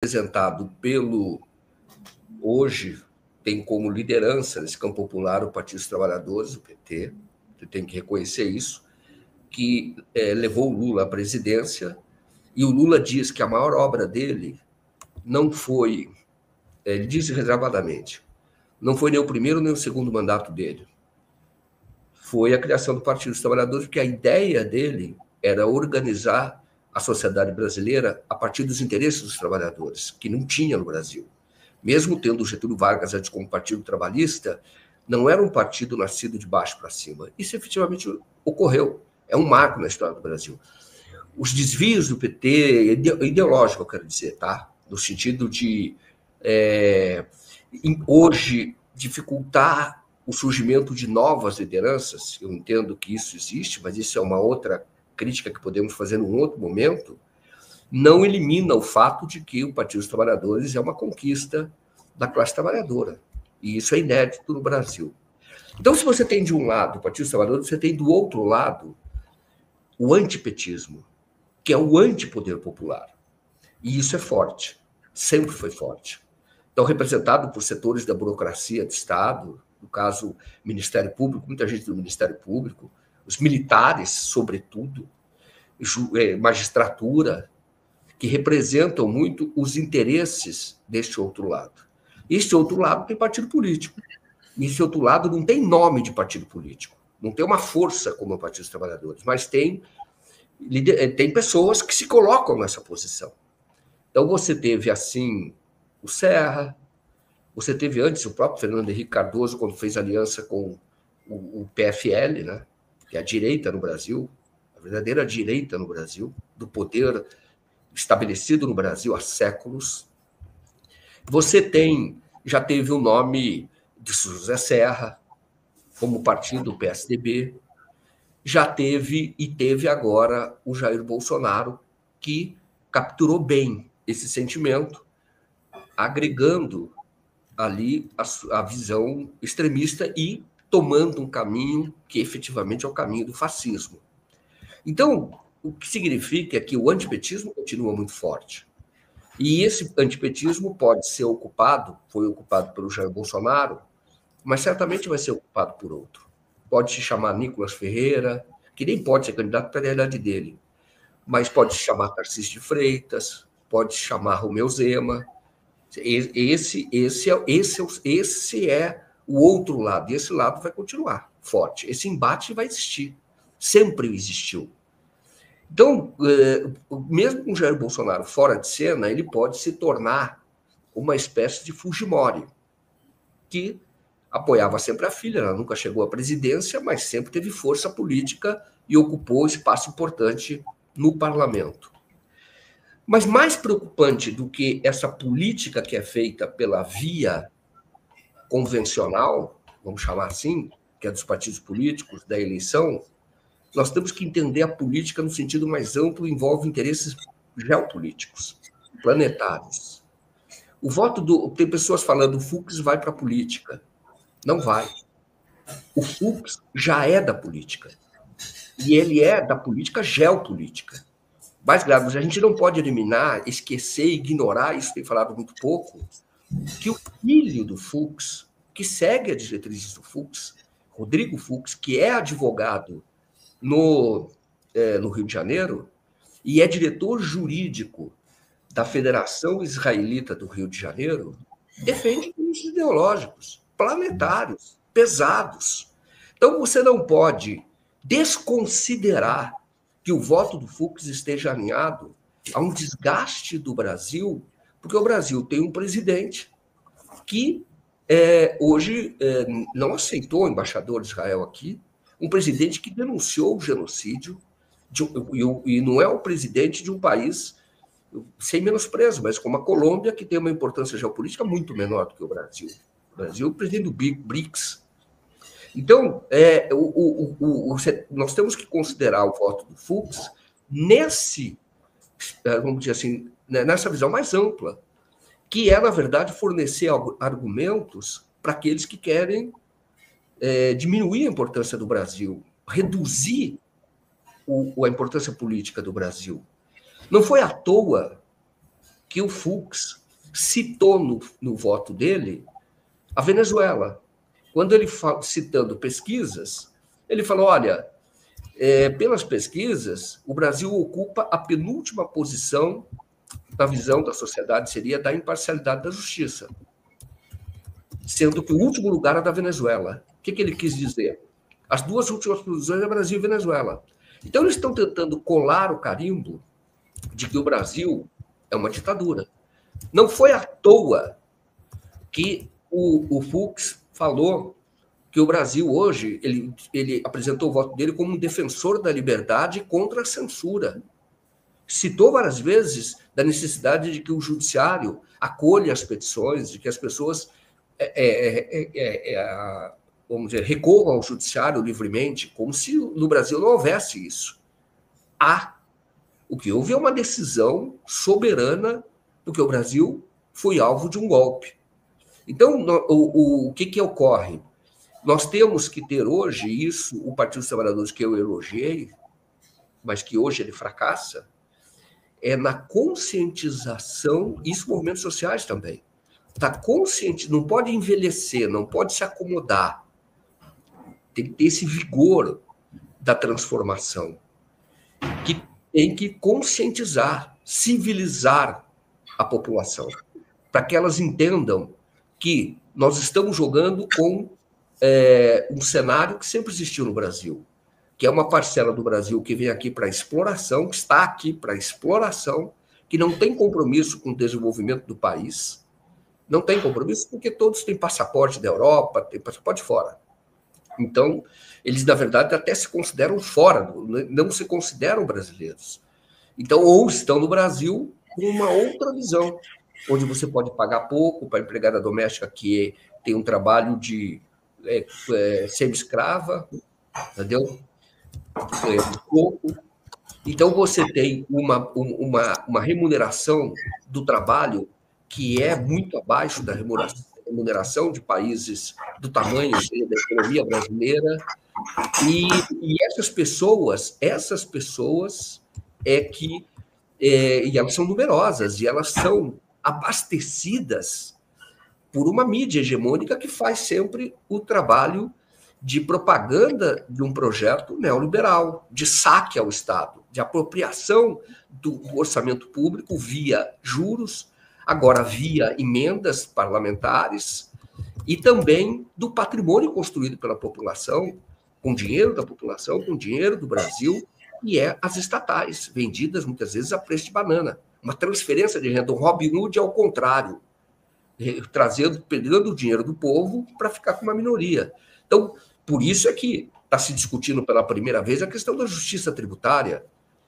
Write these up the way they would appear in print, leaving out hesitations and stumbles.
representado pelo, hoje, tem como liderança nesse campo popular o Partido dos Trabalhadores, o PT, você tem que reconhecer isso, que levou o Lula à presidência, e o Lula diz que a maior obra dele não foi, ele diz reservadamente, não foi nem o primeiro nem o segundo mandato dele, foi a criação do Partido dos Trabalhadores, porque a ideia dele era organizar a sociedade brasileira a partir dos interesses dos trabalhadores, que não tinha no Brasil. Mesmo tendo o Getúlio Vargas antes como Partido Trabalhista, não era um partido nascido de baixo para cima. Isso efetivamente ocorreu. É um marco na história do Brasil. Os desvios do PT, ideológico, eu quero dizer, tá? No sentido de, hoje, dificultar o surgimento de novas lideranças, eu entendo que isso existe, mas isso é uma outra crítica que podemos fazer num outro momento, não elimina o fato de que o Partido dos Trabalhadores é uma conquista da classe trabalhadora. E isso é inédito no Brasil. Então, se você tem de um lado o Partido dos Trabalhadores, você tem do outro lado o antipetismo, que é o antipoder popular. E isso é forte, sempre foi forte. Então, representado por setores da burocracia do Estado, no caso, Ministério Público, muita gente do Ministério Público, os militares, sobretudo, magistratura, que representam muito os interesses deste outro lado. Este outro lado tem partido político. E esse outro lado não tem nome de partido político. Não tem uma força como o Partido dos Trabalhadores, mas tem pessoas que se colocam nessa posição. Então, você teve, assim, o Serra, você teve antes o próprio Fernando Henrique Cardoso, quando fez aliança com o PFL, né, que é a direita no Brasil, a verdadeira direita no Brasil, do poder estabelecido no Brasil há séculos. Você já teve o nome de José Serra, como partido do PSDB, já teve e teve agora o Jair Bolsonaro, que capturou bem esse sentimento, agregando ali a visão extremista e tomando um caminho que efetivamente é o caminho do fascismo. Então, o que significa é que o antipetismo continua muito forte. E esse antipetismo pode ser foi ocupado pelo Jair Bolsonaro, mas certamente vai ser ocupado por outro. Pode se chamar Nicolas Ferreira, que nem pode ser candidato pela idade dele, mas pode se chamar Tarcísio de Freitas, pode se chamar Romeu Zema. Esse é o outro lado, e esse lado vai continuar forte. Esse embate vai existir, sempre existiu. Então, mesmo com Jair Bolsonaro fora de cena, ele pode se tornar uma espécie de Fujimori, que apoiava sempre a filha, ela nunca chegou à presidência, mas sempre teve força política e ocupou espaço importante no parlamento. Mas mais preocupante do que essa política que é feita pela via convencional, vamos chamar assim, que é dos partidos políticos, da eleição, nós temos que entender a política no sentido mais amplo, envolve interesses geopolíticos, planetários. O voto tem pessoas falando o Fux vai para a política. Não vai. O Fux já é da política. E ele é da política geopolítica. Mais grave, a gente não pode eliminar, esquecer, ignorar, isso tem falado muito pouco, que o filho do Fux, que segue as diretrizes do Fux, Rodrigo Fux, que é advogado no Rio de Janeiro e é diretor jurídico da Federação Israelita do Rio de Janeiro, defende princípios ideológicos, planetários, pesados. Então, você não pode desconsiderar que o voto do Fux esteja alinhado a um desgaste do Brasil, porque o Brasil tem um presidente que hoje não aceitou o embaixador de Israel aqui, um presidente que denunciou o genocídio, e não é o presidente de um país sem menosprezo, mas como a Colômbia, que tem uma importância geopolítica muito menor do que o Brasil. O Brasil é o presidente do BRICS. Então, nós temos que considerar o voto do Fux vamos dizer assim, nessa visão mais ampla, que é, na verdade, fornecer argumentos para aqueles que querem diminuir a importância do Brasil, reduzir a importância política do Brasil. Não foi à toa que o Fux citou no voto dele a Venezuela. Quando ele citando pesquisas, ele falou, olha, pelas pesquisas, o Brasil ocupa a penúltima posição na visão da sociedade, seria da imparcialidade da justiça, sendo que o último lugar é da Venezuela. O que ele quis dizer? As duas últimas posições é Brasil e Venezuela. Então, eles estão tentando colar o carimbo de que o Brasil é uma ditadura. Não foi à toa que o Fux falou que o Brasil hoje, ele apresentou o voto dele como um defensor da liberdade contra a censura. Citou várias vezes da necessidade de que o judiciário acolha as petições, de que as pessoas vamos dizer, recorram ao judiciário livremente, como se no Brasil não houvesse isso. O que houve é uma decisão soberana do que o Brasil foi alvo de um golpe. Então, o que ocorre? Nós temos que ter hoje isso, o Partido dos Trabalhadores que eu elogiei, mas que hoje ele fracassa, é na conscientização, isso movimentos sociais também, tá consciente, não pode envelhecer, não pode se acomodar, tem que ter esse vigor da transformação, que tem que conscientizar, civilizar a população, para que elas entendam que nós estamos jogando com um cenário que sempre existiu no Brasil, que é uma parcela do Brasil que vem aqui para exploração, que está aqui para exploração, que não tem compromisso com o desenvolvimento do país, não tem compromisso porque todos têm passaporte da Europa, têm passaporte fora. Então, eles, na verdade, até se consideram fora, não se consideram brasileiros. Então, ou estão no Brasil com uma outra visão, onde você pode pagar pouco para a empregada doméstica que tem um trabalho de semi-escrava, entendeu? Pouco. Então, você tem uma remuneração do trabalho que é muito abaixo da remuneração de países do tamanho da economia brasileira. E essas pessoas e elas são numerosas, e elas são abastecidas por uma mídia hegemônica que faz sempre o trabalho de propaganda de um projeto neoliberal, de saque ao Estado, de apropriação do orçamento público via juros, agora via emendas parlamentares, e também do patrimônio construído pela população, com dinheiro da população, com dinheiro do Brasil, e as estatais, vendidas muitas vezes a preço de banana. Uma transferência de renda, um Robin Hood ao contrário, pegando o dinheiro do povo para ficar com uma minoria. Então, por isso é que está se discutindo pela primeira vez a questão da justiça tributária,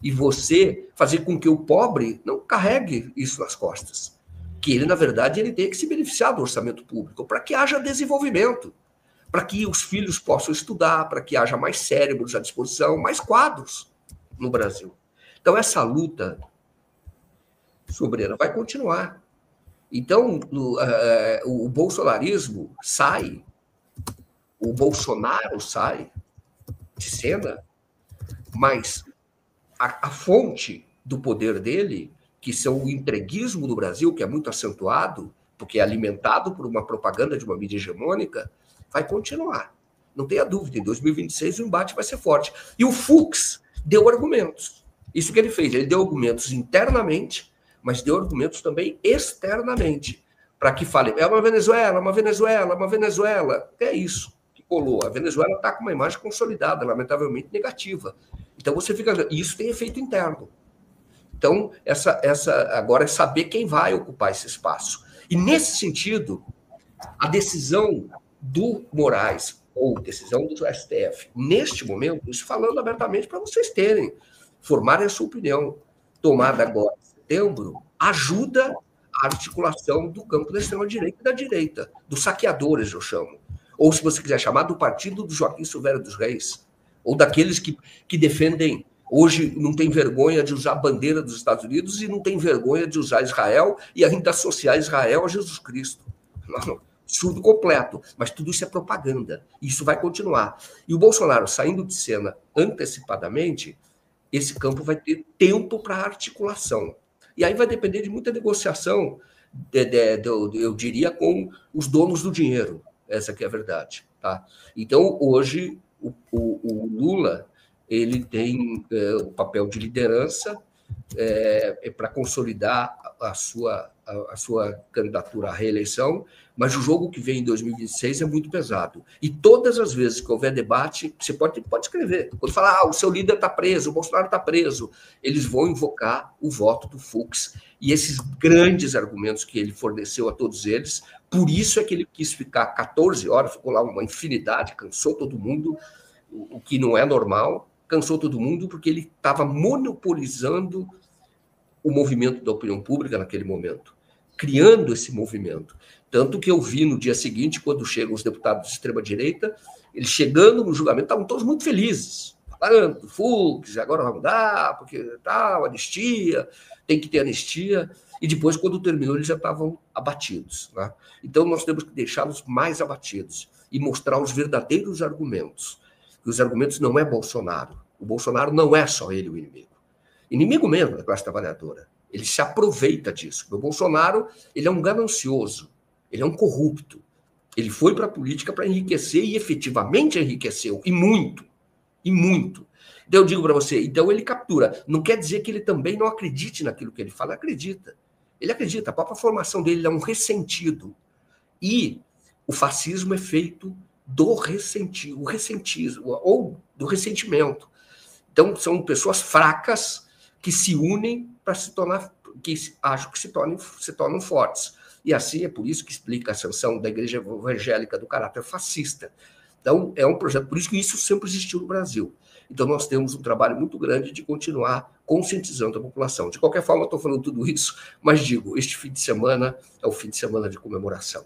e você fazer com que o pobre não carregue isso nas costas. Que ele, na verdade, ele tem que se beneficiar do orçamento público para que haja desenvolvimento, para que os filhos possam estudar, para que haja mais cérebros à disposição, mais quadros no Brasil. Então, essa luta soberana vai continuar. Então, o bolsonarismo sai, o Bolsonaro sai de cena, mas a fonte do poder dele, que são o entreguismo do Brasil, que é muito acentuado, porque é alimentado por uma propaganda de uma mídia hegemônica, vai continuar. Não tenha dúvida, em 2026 o embate vai ser forte. E o Fux deu argumentos. Isso que ele fez, ele deu argumentos internamente, mas deu argumentos também externamente, para que fale, é uma Venezuela, uma Venezuela, uma Venezuela. É isso que colou. A Venezuela está com uma imagem consolidada, lamentavelmente negativa. Então você fica... Isso tem efeito interno. Então, agora é saber quem vai ocupar esse espaço. E, nesse sentido, a decisão do Moraes, ou decisão do STF, neste momento, isso falando abertamente para vocês formarem a sua opinião, tomada agora em setembro, ajuda a articulação do campo da extrema-direita e da direita, dos saqueadores, eu chamo. Ou, se você quiser chamar, do partido do Joaquim Silveira dos Reis, ou daqueles que defendem... Hoje não tem vergonha de usar a bandeira dos Estados Unidos e não tem vergonha de usar Israel e ainda associar Israel a Jesus Cristo. Não, absurdo completo. Mas tudo isso é propaganda. Isso vai continuar. E o Bolsonaro saindo de cena antecipadamente, esse campo vai ter tempo para articulação. E aí vai depender de muita negociação, eu diria, com os donos do dinheiro. Essa que é a verdade. Tá? Então, hoje, o Lula ele tem o papel de liderança para consolidar a sua candidatura à reeleição, mas o jogo que vem em 2026 é muito pesado. E todas as vezes que houver debate, você pode escrever. Quando falar, o seu líder está preso, o Bolsonaro está preso, eles vão invocar o voto do Fux e esses grandes argumentos que ele forneceu a todos eles. Por isso é que ele quis ficar 14 horas, ficou lá uma infinidade, cansou todo mundo, o que não é normal, cansou todo mundo porque ele estava monopolizando o movimento da opinião pública naquele momento, criando esse movimento. Tanto que eu vi no dia seguinte, quando chegam os deputados de extrema-direita, eles chegando no julgamento, estavam todos muito felizes, falando, Fux, agora vai mudar, porque tal, anistia, tem que ter anistia, e depois, quando terminou, eles já estavam abatidos. Né? Então, nós temos que deixá-los mais abatidos e mostrar os verdadeiros argumentos. E os argumentos não é Bolsonaro. O Bolsonaro não é só ele o inimigo. Inimigo mesmo da classe trabalhadora. Ele se aproveita disso. O Bolsonaro, ele é um ganancioso, ele é um corrupto. Ele foi para a política para enriquecer e efetivamente enriqueceu, e muito, e muito. Então eu digo para você, então ele captura. Não quer dizer que ele também não acredite naquilo que ele fala, acredita. Ele acredita, a própria formação dele é um ressentido. E o fascismo é feito do ressentismo, ou do ressentimento. Então são pessoas fracas que se unem para se tornar, que acho que se tornam fortes. E assim é por isso que explica a ascensão da igreja evangélica do caráter fascista. Então, é um projeto, por isso que isso sempre existiu no Brasil. Então, nós temos um trabalho muito grande de continuar conscientizando a população. De qualquer forma, eu estou falando tudo isso, mas digo, este fim de semana é o fim de semana de comemoração.